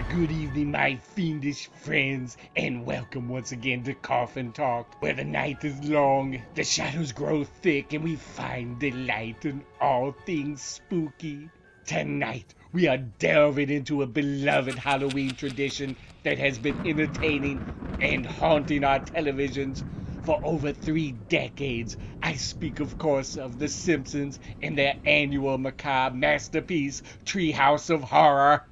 Good evening, my fiendish friends, and welcome once again to Coffin Talk, where the night is long, the shadows grow thick, and we find delight in all things spooky. Tonight, we are delving into a beloved Halloween tradition that has been entertaining and haunting our televisions for over 3 decades. I speak, of course, of The Simpsons and their annual macabre masterpiece, Treehouse of Horror.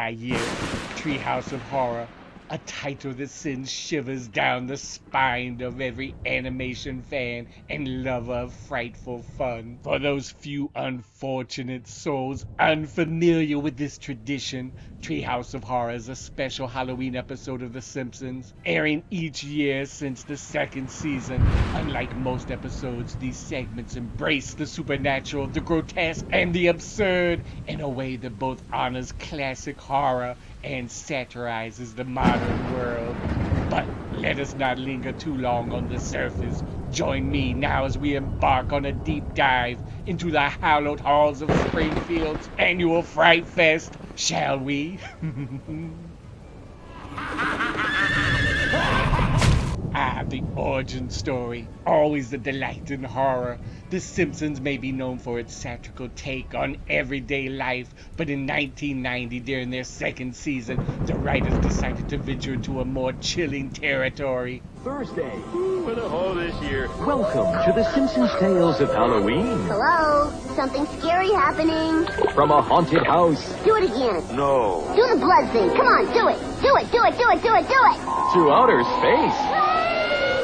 Yeah, Treehouse of Horror, a title that sends shivers down the spine of every animation fan and lover of frightful fun. For those few unfortunate souls unfamiliar with this tradition, Treehouse of Horror is a special Halloween episode of The Simpsons, airing each year since the second season. Unlike most episodes, these segments embrace the supernatural, the grotesque, and the absurd in a way that both honors classic horror and satirizes the modern world. But let us not linger too long on the surface. Join me now as we embark on a deep dive into the hallowed halls of Springfield's annual Fright Fest, shall we? The origin story, always a delight in horror. The Simpsons may be known for its satirical take on everyday life, but in 1990, during their second season, the writers decided to venture into a more chilling territory. Thursday. What a haul this year. Welcome to the Simpsons Tales of Halloween. Hello? Something scary happening. From a haunted house Do it again. No. Do the blood thing. Come on, do it. Do it, do it, do it, do it, do it. to outer space.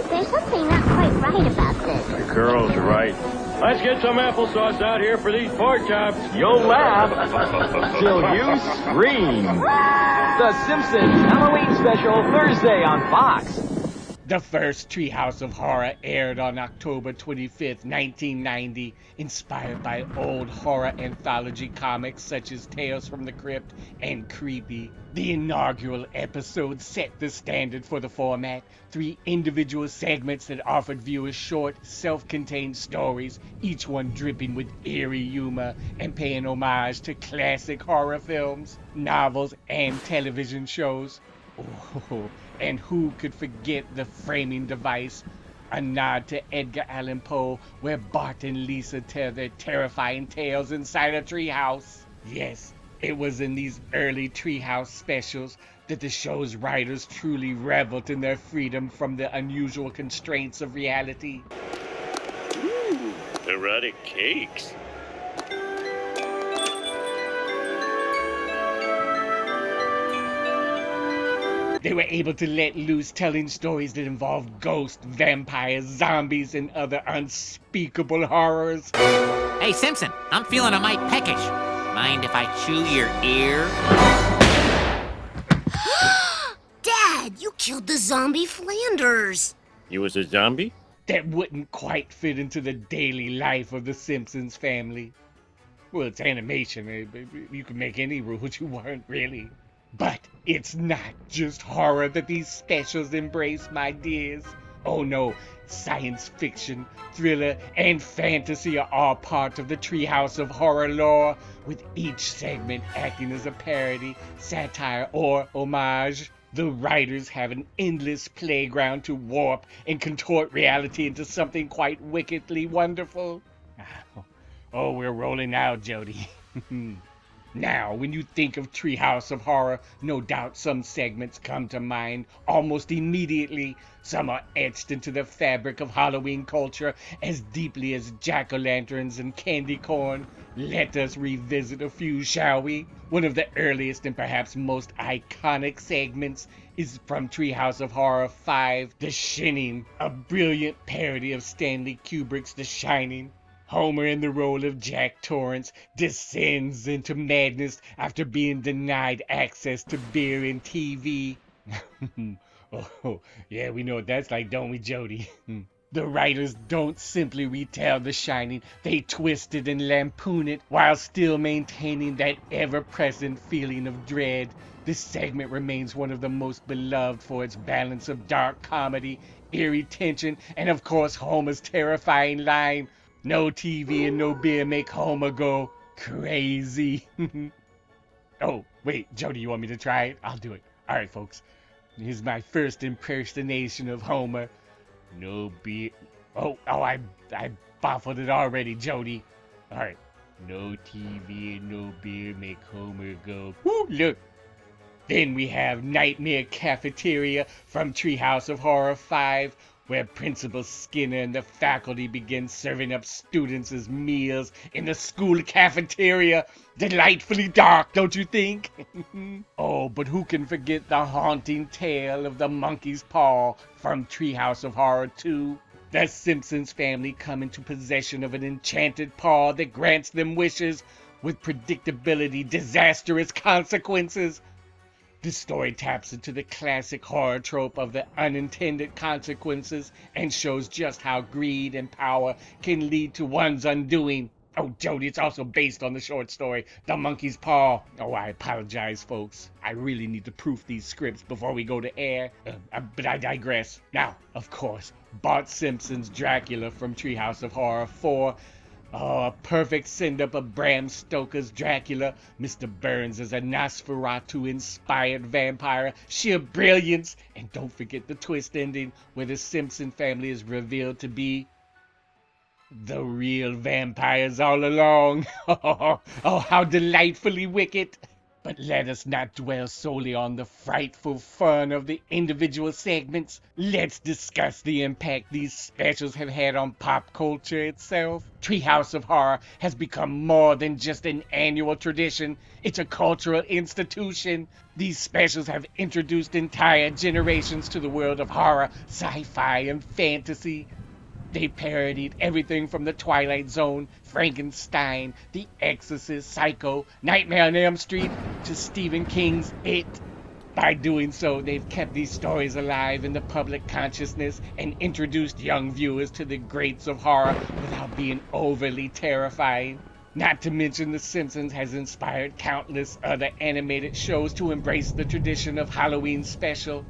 There's something not quite right about this. The girl's right. Let's get some applesauce out here for these pork chops. You'll laugh till you scream. The Simpsons Halloween Special, Thursday on Fox. The first Treehouse of Horror aired on October 25th, 1990, inspired by old horror anthology comics such as Tales from the Crypt and Creepy. The inaugural episode set the standard for the format, 3 individual segments that offered viewers short, self-contained stories, each one dripping with eerie humor and paying homage to classic horror films, novels, and television shows. Oh, and who could forget the framing device, a nod to Edgar Allan Poe, where Bart and Lisa tell their terrifying tales inside a treehouse. Yes, it was in these early treehouse specials that the show's writers truly reveled in their freedom from the unusual constraints of reality. Ooh, erotic cakes. They were able to let loose, telling stories that involved ghosts, vampires, zombies, and other unspeakable horrors. Hey, Simpson, I'm feeling a mite peckish. Mind if I chew your ear? Dad, you killed the zombie Flanders. He was a zombie? That wouldn't quite fit into the daily life of the Simpsons family. Well, it's animation. You can make any rules you want, really. But it's not just horror that these specials embrace, my dears. Oh no, science fiction, thriller, and fantasy are all part of the Treehouse of Horror lore, with each segment acting as a parody, satire, or homage. The writers have an endless playground to warp and contort reality into something quite wickedly wonderful. Oh, we're rolling out, Jody. Now, when you think of Treehouse of Horror, no doubt some segments come to mind almost immediately. Some are etched into the fabric of Halloween culture as deeply as jack-o'-lanterns and candy corn. Let us revisit a few, shall we? One of the earliest and perhaps most iconic segments is from Treehouse of Horror 5, The Shining, a brilliant parody of Stanley Kubrick's The Shining. Homer, in the role of Jack Torrance, descends into madness after being denied access to beer and TV. Oh, yeah, we know what that's like, don't we, Jody? The writers don't simply retell The Shining, they twist it and lampoon it while still maintaining that ever-present feeling of dread. This segment remains one of the most beloved for its balance of dark comedy eerie tension, and of course Homer's terrifying line, "No TV and no beer make Homer go crazy." Oh, wait, Jody, you want me to try it? I'll do it. All right, folks. Here's my first impersonation of Homer. No beer. I baffled it already, Jody. All right. No TV and no beer make Homer go, whoo, look. Then we have Nightmare Cafeteria from Treehouse of Horror 5, where Principal Skinner and the faculty begin serving up students as meals in the school cafeteria. Delightfully dark, don't you think? Oh, but who can forget the haunting tale of the monkey's paw from Treehouse of Horror 2? The Simpsons family come into possession of an enchanted paw that grants them wishes with predictability disastrous consequences. This story taps into the classic horror trope of the unintended consequences and shows just how greed and power can lead to one's undoing. Oh, Jody, it's also based on the short story, The Monkey's Paw. Oh, I apologize, folks. I really need to proof these scripts before we go to air. But I digress. Now, of course, Bart Simpson's Dracula from Treehouse of Horror 4. Oh, a perfect send-up of Bram Stoker's Dracula. Mr. Burns is a Nosferatu-inspired vampire. Sheer brilliance. And don't forget the twist ending, where the Simpson family is revealed to be the real vampires all along. Oh, how delightfully wicked. But let us not dwell solely on the frightful fun of the individual segments. Let's discuss the impact these specials have had on pop culture itself. Treehouse of Horror has become more than just an annual tradition. It's a cultural institution. These specials have introduced entire generations to the world of horror, sci-fi, and fantasy. They parodied everything from The Twilight Zone, Frankenstein, The Exorcist, Psycho, Nightmare on Elm Street, to Stephen King's It. By doing so, they've kept these stories alive in the public consciousness and introduced young viewers to the greats of horror without being overly terrifying. Not to mention, The Simpsons has inspired countless other animated shows to embrace the tradition of Halloween special.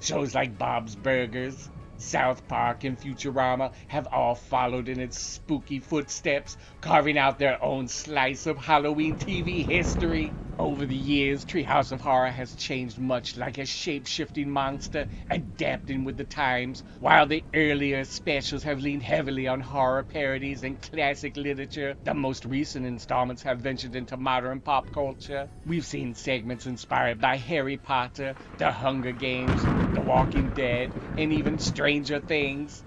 Shows like Bob's Burgers, South Park, and Futurama have all followed in its spooky footsteps, carving out their own slice of Halloween TV history. Over the years, Treehouse of Horror has changed much like a shape-shifting monster, adapting with the times. While the earlier specials have leaned heavily on horror parodies and classic literature, the most recent installments have ventured into modern pop culture. We've seen segments inspired by Harry Potter, The Hunger Games, The Walking Dead, and even Stranger Things.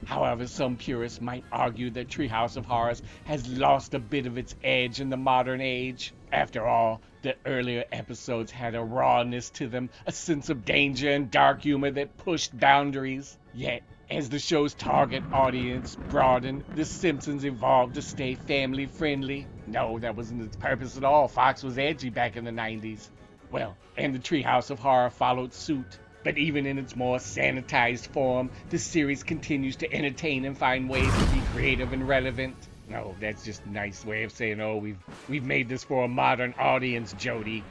However, some purists might argue that Treehouse of Horrors has lost a bit of its edge in the modern age. After all, the earlier episodes had a rawness to them, a sense of danger and dark humor that pushed boundaries. Yet, as the show's target audience broadened, The Simpsons evolved to stay family-friendly. No, that wasn't its purpose at all. Fox was edgy back in the 90s. Well, and the Treehouse of Horror followed suit. But even in its more sanitized form, the series continues to entertain and find ways to be creative and relevant. No, that's just a nice way of saying, oh, we've made this for a modern audience, Jody.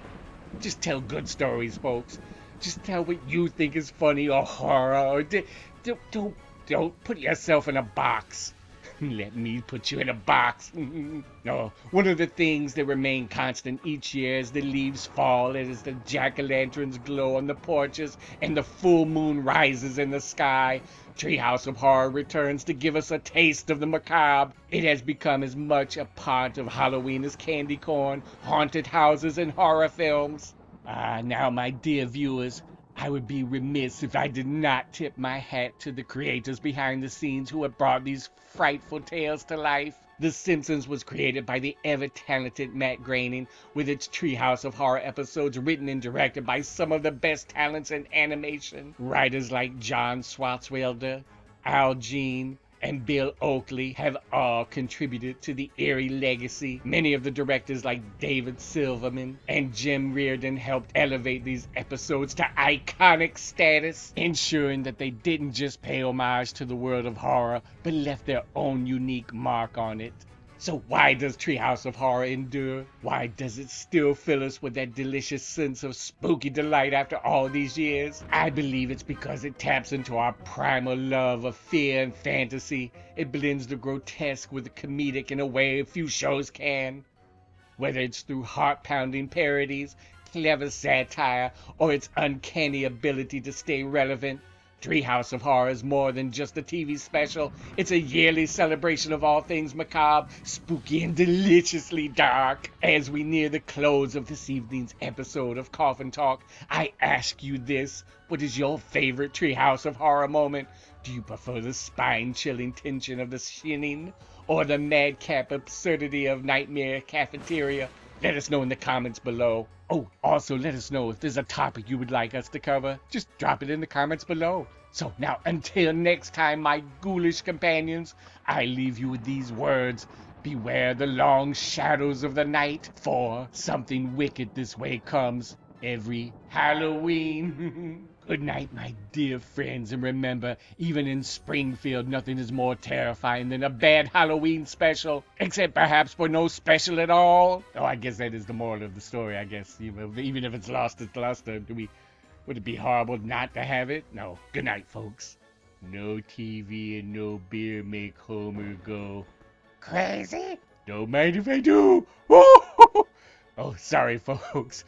Just tell good stories, folks. Just tell what you think is funny or horror. Or don't put yourself in a box. Let me put you in a box. No, one of the things that remain constant each year as the leaves fall and as the jack-o'-lanterns glow on the porches and the full moon rises in the sky, Treehouse of Horror returns to give us a taste of the macabre. It has become as much a part of Halloween as candy corn, haunted houses, and horror films. Now, my dear viewers, I would be remiss if I did not tip my hat to the creators behind the scenes who have brought these frightful tales to life. The Simpsons was created by the ever-talented Matt Groening, with its Treehouse of Horror episodes written and directed by some of the best talents in animation. Writers like John Swartzwelder, Al Jean, and Bill Oakley have all contributed to the eerie legacy. Many of the directors like David Silverman and Jim Reardon helped elevate these episodes to iconic status, ensuring that they didn't just pay homage to the world of horror, but left their own unique mark on it. So why does Treehouse of Horror endure? Why does it still fill us with that delicious sense of spooky delight after all these years? I believe it's because it taps into our primal love of fear and fantasy. It blends the grotesque with the comedic in a way few shows can. Whether it's through heart-pounding parodies, clever satire, or its uncanny ability to stay relevant, Treehouse of Horror is more than just a TV special. It's a yearly celebration of all things macabre, spooky, and deliciously dark. As we near the close of this evening's episode of Coffin Talk, I ask you this. What is your favorite Treehouse of Horror moment? Do you prefer the spine-chilling tension of the shinning, or the madcap absurdity of Nightmare Cafeteria? Let us know in the comments below. Oh, also let us know if there's a topic you would like us to cover. Just drop it in the comments below. So now, until next time, my ghoulish companions, I leave you with these words. Beware the long shadows of the night, for something wicked this way comes every Halloween. Good night, my dear friends, and remember, even in Springfield, nothing is more terrifying than a bad Halloween special, except perhaps for no special at all. Oh, I guess that is the moral of the story, I guess. Even if it's lost, it's lost. Would it be horrible not to have it? No. Good night, folks. No TV and no beer make Homer go crazy. Don't mind if I do. Oh, sorry, folks.